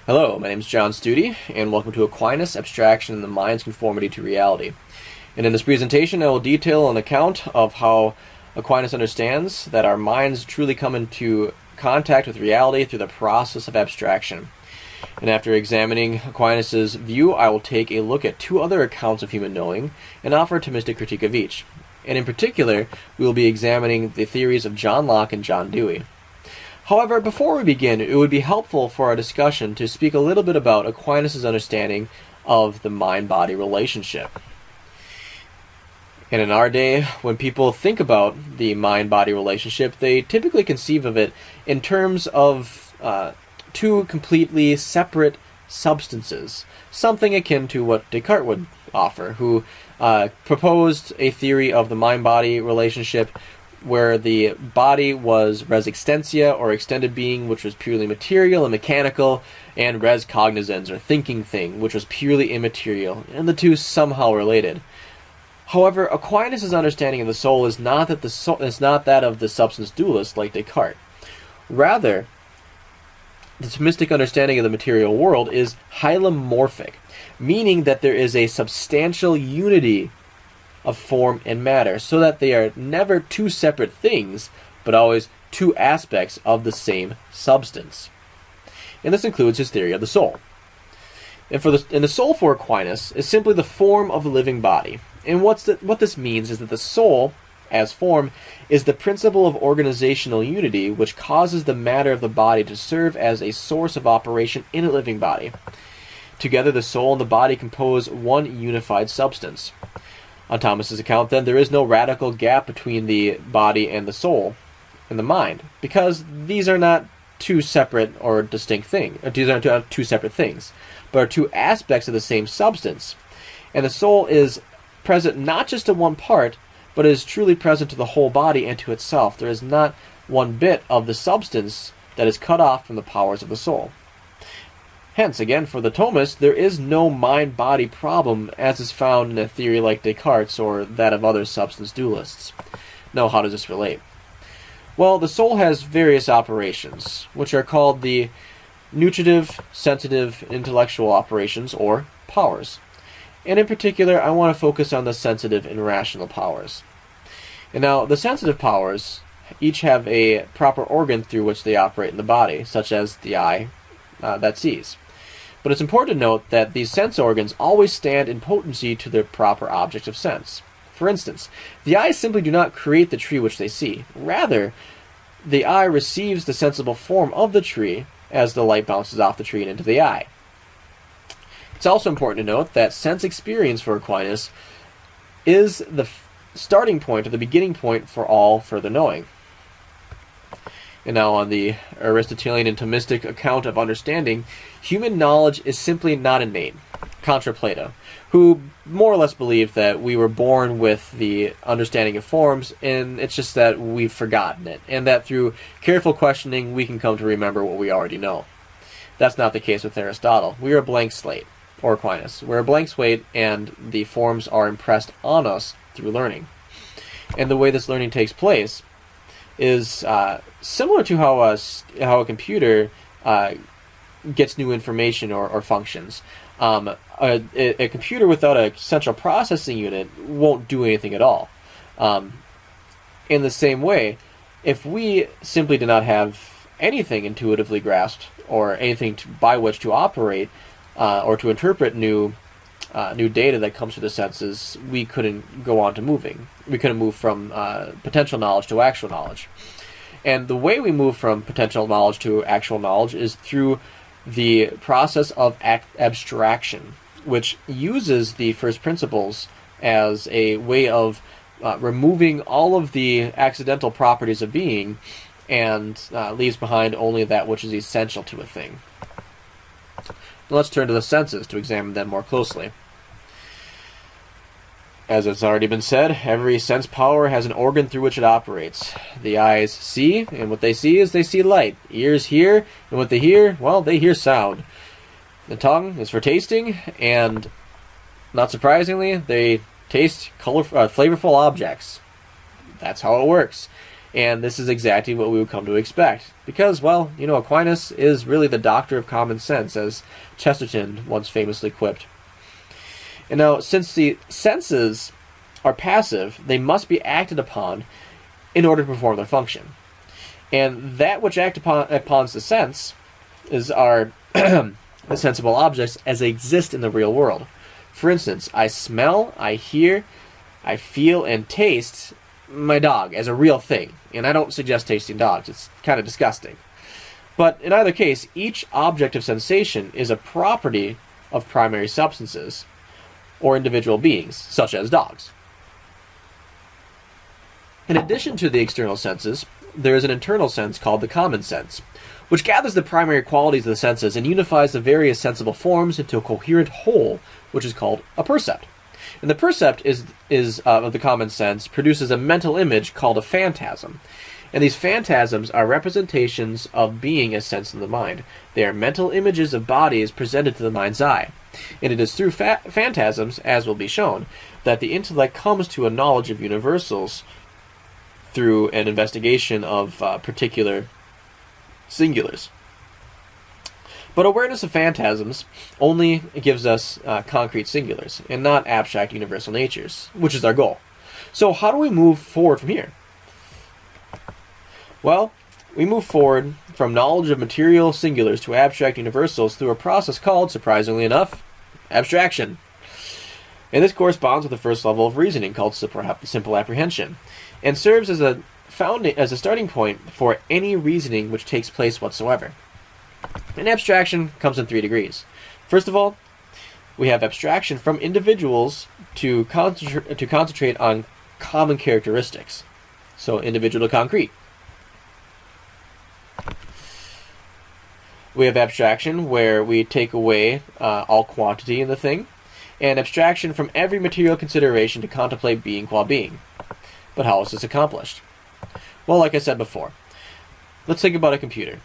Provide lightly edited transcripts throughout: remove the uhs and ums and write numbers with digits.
Hello, my name is John Studi, and welcome to Aquinas, Abstraction, and the Mind's Conformity to Reality. And in this presentation, I will detail an account of how Aquinas understands that our minds truly come into contact with reality through the process of abstraction. And after examining Aquinas' view, I will take a look at two other accounts of human knowing and offer a Thomistic critique of each. And in particular, we will be examining the theories of John Locke and John Dewey. However, before we begin, it would be helpful for our discussion to speak a little bit about Aquinas' understanding of the mind-body relationship. And in our day, when people think about the mind-body relationship, they typically conceive of it in terms of two completely separate substances, something akin to what Descartes would offer, who proposed a theory of the mind-body relationship where the body was res existentia, or extended being, which was purely material and mechanical, and res cognizans, or thinking thing, which was purely immaterial, and the two somehow related. However, Aquinas' understanding of the soul is not that of the substance dualist like Descartes. Rather, the Thomistic understanding of the material world is hylomorphic, meaning that there is a substantial unity of form and matter, so that they are never two separate things, but always two aspects of the same substance. And this includes his theory of the soul. And the soul for Aquinas is simply the form of the living body. And what this means is that the soul, as form, is the principle of organizational unity which causes the matter of the body to serve as a source of operation in a living body. Together, the soul and the body compose one unified substance. On Thomas's account, then, there is no radical gap between the body and the soul and the mind, because these are not two separate or distinct things. These aren't two separate things, but are two aspects of the same substance. And the soul is present not just to one part, but is truly present to the whole body and to itself. There is not one bit of the substance that is cut off from the powers of the soul. Hence, again, for the Thomist, there is no mind-body problem as is found in a theory like Descartes or that of other substance dualists. Now, how does this relate? Well, the soul has various operations, which are called the nutritive, sensitive, intellectual operations, or powers. And in particular, I want to focus on the sensitive and rational powers. And now, the sensitive powers each have a proper organ through which they operate in the body, such as the eye that sees. But it's important to note that these sense organs always stand in potency to their proper object of sense. For instance, the eyes simply do not create the tree which they see. Rather, the eye receives the sensible form of the tree as the light bounces off the tree and into the eye. It's also important to note that sense experience for Aquinas is the starting point, or the beginning point, for all further knowing. And now on the Aristotelian and Thomistic account of understanding, human knowledge is simply not innate, contra Plato, who more or less believed that we were born with the understanding of forms, and it's just that we've forgotten it, and that through careful questioning we can come to remember what we already know. That's not the case with Aristotle. We are a blank slate, or Aquinas. We're a blank slate, and the forms are impressed on us through learning. And the way this learning takes place is similar to how a computer gets new information or functions. A computer without a central processing unit won't do anything at all. In the same way, if we simply do not have anything intuitively grasped or anything by which to operate or to interpret new data that comes through the senses, we couldn't go on to moving. We couldn't move from potential knowledge to actual knowledge. And the way we move from potential knowledge to actual knowledge is through the process of abstraction, which uses the first principles as a way of removing all of the accidental properties of being and leaves behind only that which is essential to a thing. Now let's turn to the senses to examine them more closely. As it's already been said, every sense power has an organ through which it operates. The eyes see, and what they see is they see light. Ears hear, and what they hear, well, they hear sound. The tongue is for tasting, and not surprisingly, they taste flavorful objects. That's how it works. And this is exactly what we would come to expect. Because, well, Aquinas is really the doctor of common sense, as Chesterton once famously quipped. And now, since the senses are passive, they must be acted upon in order to perform their function. And that which acts upon the sense is our the sensible objects as they exist in the real world. For instance, I smell, I hear, I feel, and taste my dog as a real thing. And I don't suggest tasting dogs. It's kind of disgusting. But in either case, each object of sensation is a property of primary substances or individual beings, such as dogs. In addition to the external senses, there is an internal sense called the common sense, which gathers the primary qualities of the senses and unifies the various sensible forms into a coherent whole, which is called a percept. And the percept of the common sense produces a mental image called a phantasm. And these phantasms are representations of being as sensed in the mind. They are mental images of bodies presented to the mind's eye. And it is through phantasms, as will be shown, that the intellect comes to a knowledge of universals through an investigation of particular singulars. But awareness of phantasms only gives us concrete singulars, and not abstract universal natures, which is our goal. So how do we move forward from here? Well, we move forward from knowledge of material singulars to abstract universals through a process called, surprisingly enough, abstraction. And this corresponds with the first level of reasoning, called simple apprehension, and serves as a starting point for any reasoning which takes place whatsoever. And abstraction comes in 3 degrees. First of all, we have abstraction from individuals to concentrate on common characteristics. So individual to concrete. We have abstraction where we take away all quantity in the thing, and abstraction from every material consideration to contemplate being qua being. But how is this accomplished? Well, like I said before, let's think about a computer.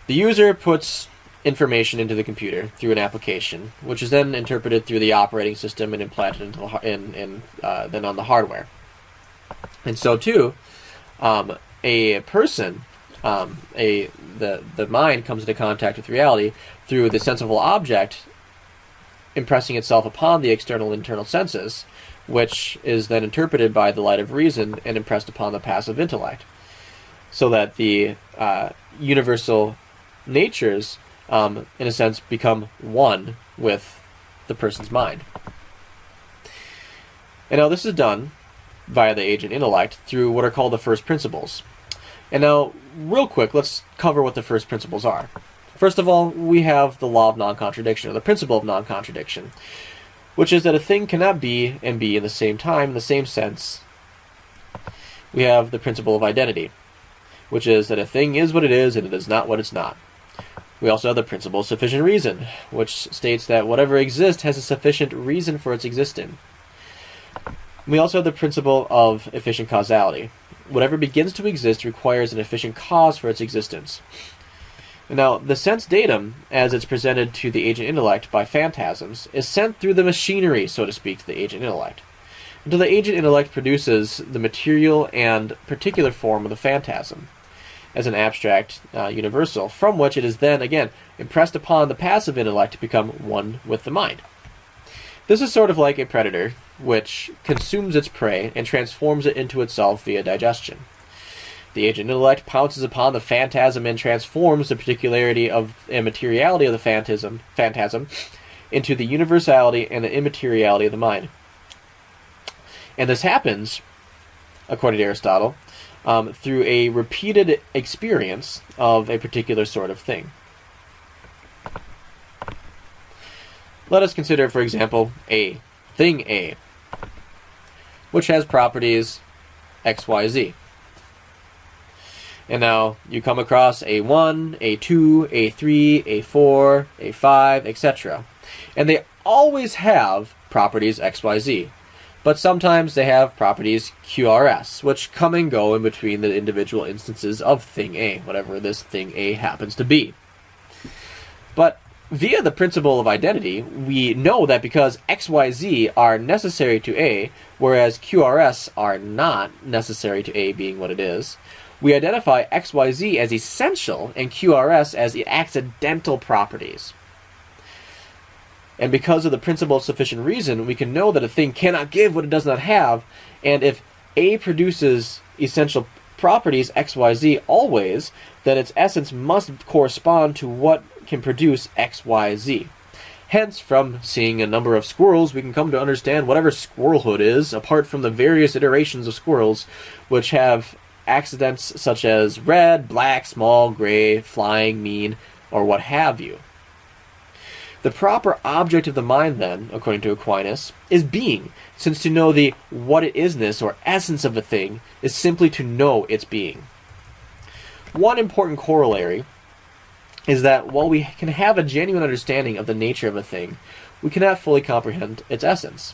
The user puts information into the computer through an application, which is then interpreted through the operating system and implanted then on the hardware. And so too, a person, the mind comes into contact with reality through the sensible object impressing itself upon the external and internal senses, which is then interpreted by the light of reason and impressed upon the passive intellect, so that the universal natures, in a sense, become one with the person's mind. And now this is done via the agent intellect through what are called the first principles. And now, real quick, let's cover what the first principles are. First of all, we have the law of non-contradiction, or the principle of non-contradiction, which is that a thing cannot be and be in the same time, in the same sense. We have the principle of identity, which is that a thing is what it is and it is not what it's not. We also have the principle of sufficient reason, which states that whatever exists has a sufficient reason for its existing. We also have the principle of efficient causality. Whatever begins to exist requires an efficient cause for its existence. Now, the sense datum, as it's presented to the agent intellect by phantasms, is sent through the machinery, so to speak, to the agent intellect, until the agent intellect produces the material and particular form of the phantasm as an abstract universal, from which it is then, again, impressed upon the passive intellect to become one with the mind. This is sort of like a predator, which consumes its prey and transforms it into itself via digestion. The agent intellect pounces upon the phantasm and transforms the particularity of and materiality of the phantasm into the universality and the immateriality of the mind. And this happens, according to Aristotle, through a repeated experience of a particular sort of thing. Let us consider, for example, A, thing A, which has properties X, Y, Z. And now you come across A1, A2, A3, A4, A5, etc. And they always have properties X, Y, Z. But sometimes they have properties QRS, which come and go in between the individual instances of thing A, whatever this thing A happens to be. But via the principle of identity, we know that because X, Y, Z are necessary to A, whereas QRS are not necessary to A being what it is, we identify XYZ as essential and QRS as accidental properties. And because of the principle of sufficient reason, we can know that a thing cannot give what it does not have, and if A produces essential properties XYZ always, then its essence must correspond to what can produce XYZ. Hence, from seeing a number of squirrels, we can come to understand whatever squirrelhood is, apart from the various iterations of squirrels, which have accidents such as red, black, small, gray, flying, mean, or what have you. The proper object of the mind, then, according to Aquinas, is being, since to know the what it isness or essence of a thing is simply to know its being. One important corollary is that while we can have a genuine understanding of the nature of a thing, we cannot fully comprehend its essence.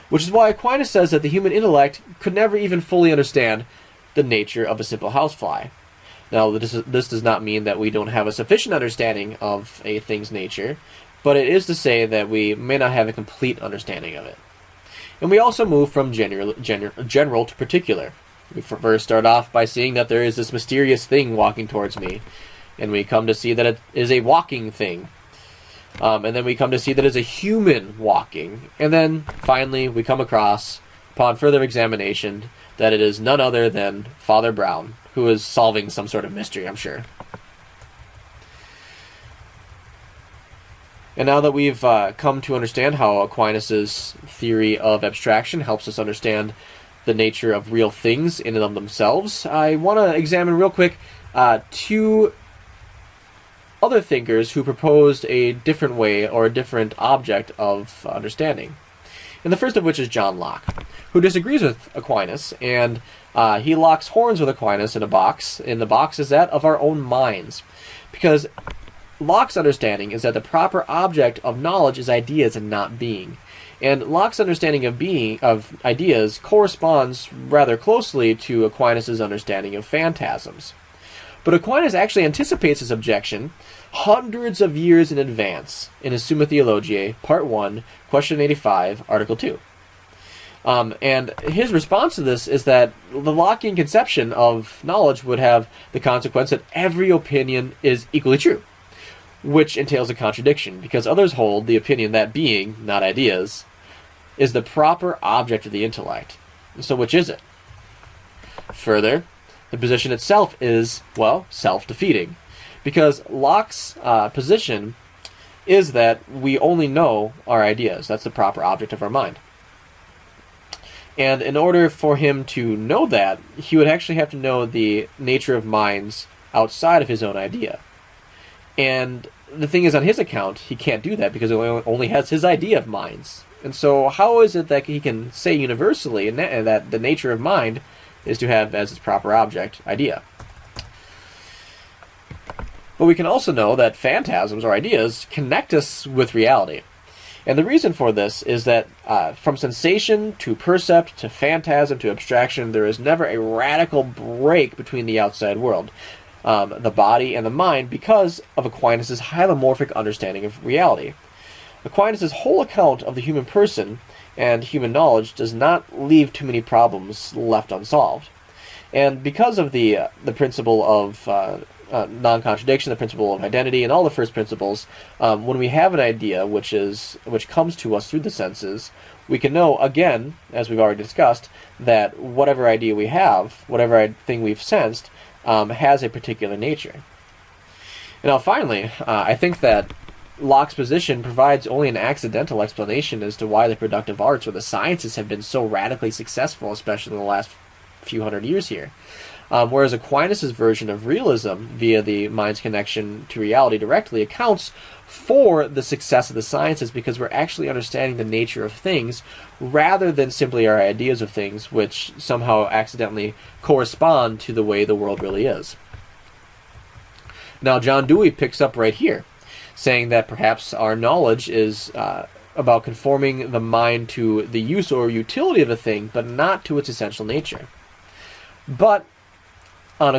Which is why Aquinas says that the human intellect could never even fully understand the nature of a simple housefly. Now, this does not mean that we don't have a sufficient understanding of a thing's nature, but it is to say that we may not have a complete understanding of it. And we also move from general to particular. We first start off by seeing that there is this mysterious thing walking towards me, and we come to see that it is a walking thing. And then we come to see that it is a human walking. And then, finally, we come across, upon further examination, that it is none other than Father Brown, who is solving some sort of mystery, I'm sure. And now that we've come to understand how Aquinas' theory of abstraction helps us understand the nature of real things in and of themselves, I want to examine real quick two other thinkers who proposed a different way or a different object of understanding. And the first of which is John Locke, who disagrees with Aquinas, and he locks horns with Aquinas in a box, and the box is that of our own minds. Because Locke's understanding is that the proper object of knowledge is ideas and not being. And Locke's understanding of ideas corresponds rather closely to Aquinas' understanding of phantasms. But Aquinas actually anticipates his objection hundreds of years in advance in his Summa Theologiae, Part 1, Question 85, Article 2. And his response to this is that the Lockean conception of knowledge would have the consequence that every opinion is equally true, which entails a contradiction, because others hold the opinion that being, not ideas, is the proper object of the intellect. So which is it? Further, the position itself is, well, self-defeating, because Locke's position is that we only know our ideas. That's the proper object of our mind. And in order for him to know that, he would actually have to know the nature of minds outside of his own idea. And the thing is, on his account, he can't do that because he only has his idea of minds. And so how is it that he can say universally that the nature of mind is to have as its proper object idea? But we can also know that phantasms or ideas connect us with reality. And the reason for this is that from sensation to percept to phantasm to abstraction, there is never a radical break between the outside world, the body and the mind, because of Aquinas' hylomorphic understanding of reality. Aquinas' whole account of the human person and human knowledge does not leave too many problems left unsolved. And because of the principle of non-contradiction, the principle of identity, and all the first principles, when we have an idea which comes to us through the senses, we can know, again, as we've already discussed, that whatever idea we have, whatever thing we've sensed, has a particular nature. Now, finally, I think that Locke's position provides only an accidental explanation as to why the productive arts or the sciences have been so radically successful, especially in the last few hundred years here. Whereas Aquinas' version of realism, via the mind's connection to reality directly, accounts for the success of the sciences because we're actually understanding the nature of things rather than simply our ideas of things, which somehow accidentally correspond to the way the world really is. Now, John Dewey picks up right here, saying that perhaps our knowledge is about conforming the mind to the use or utility of a thing, but not to its essential nature. But on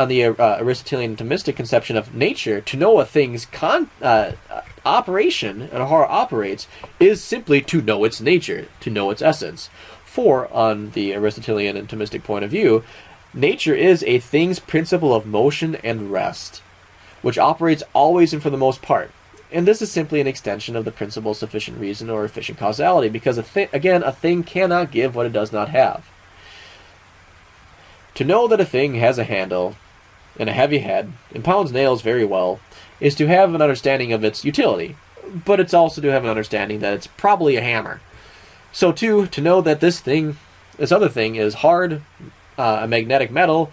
the Aristotelian and Thomistic conception of nature, to know a thing's operation and how it operates is simply to know its nature, to know its essence. For, on the Aristotelian and Thomistic point of view, Nature is a thing's principle of motion and rest, which operates always and for the most part. And this is simply an extension of the principle of sufficient reason or efficient causality, because again, a thing cannot give what it does not have. To know that a thing has a handle and a heavy head and pounds nails very well is to have an understanding of its utility, but it's also to have an understanding that it's probably a hammer. So too, to know that this other thing is hard, a magnetic metal,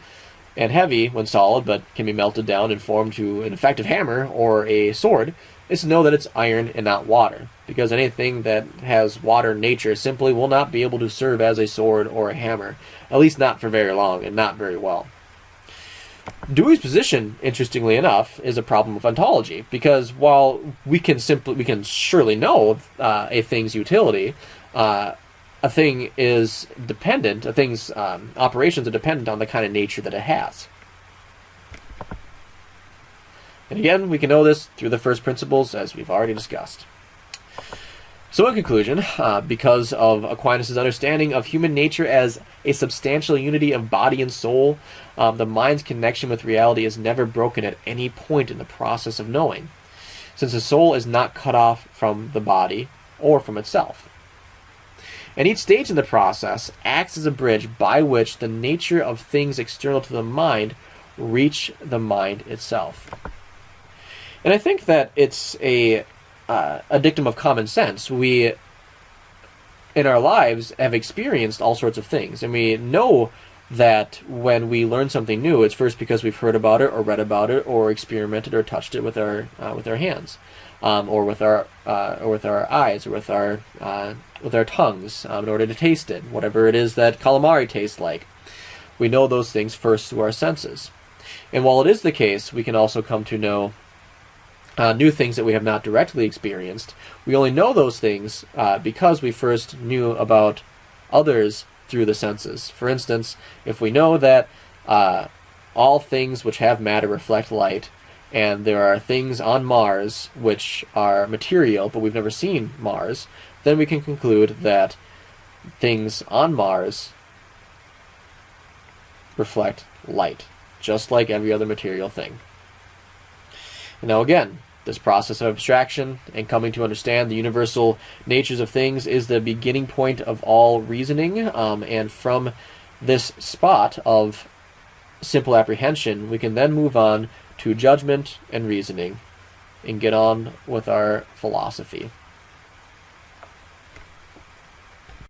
and heavy when solid, but can be melted down and formed to an effective hammer or a sword, is to know that it's iron and not water, because anything that has water in nature simply will not be able to serve as a sword or a hammer, at least not for very long and not very well. Dewey's position, interestingly enough, is a problem of ontology, because while we can surely know a thing's utility, a thing is dependent, a thing's operations are dependent on the kind of nature that it has. And again, we can know this through the first principles, as we've already discussed. So in conclusion, because of Aquinas' understanding of human nature as a substantial unity of body and soul, the mind's connection with reality is never broken at any point in the process of knowing, since the soul is not cut off from the body or from itself. And each stage in the process acts as a bridge by which the nature of things external to the mind reach the mind itself. And I think that it's a dictum of common sense. We, in our lives, have experienced all sorts of things, and we know that when we learn something new, it's first because we've heard about it, or read about it, or experimented, or touched it with our hands, or with our eyes, or with our tongues, in order to taste it, whatever it is that calamari tastes like. We know those things first through our senses, and while it is the case, we can also come to know new things that we have not directly experienced. We only know those things because we first knew about others through the senses. For instance, if we know that all things which have matter reflect light, and there are things on Mars which are material, but we've never seen Mars, then we can conclude that things on Mars reflect light, just like every other material thing. Now again, this process of abstraction and coming to understand the universal natures of things is the beginning point of all reasoning, and from this spot of simple apprehension, we can then move on to judgment and reasoning and get on with our philosophy.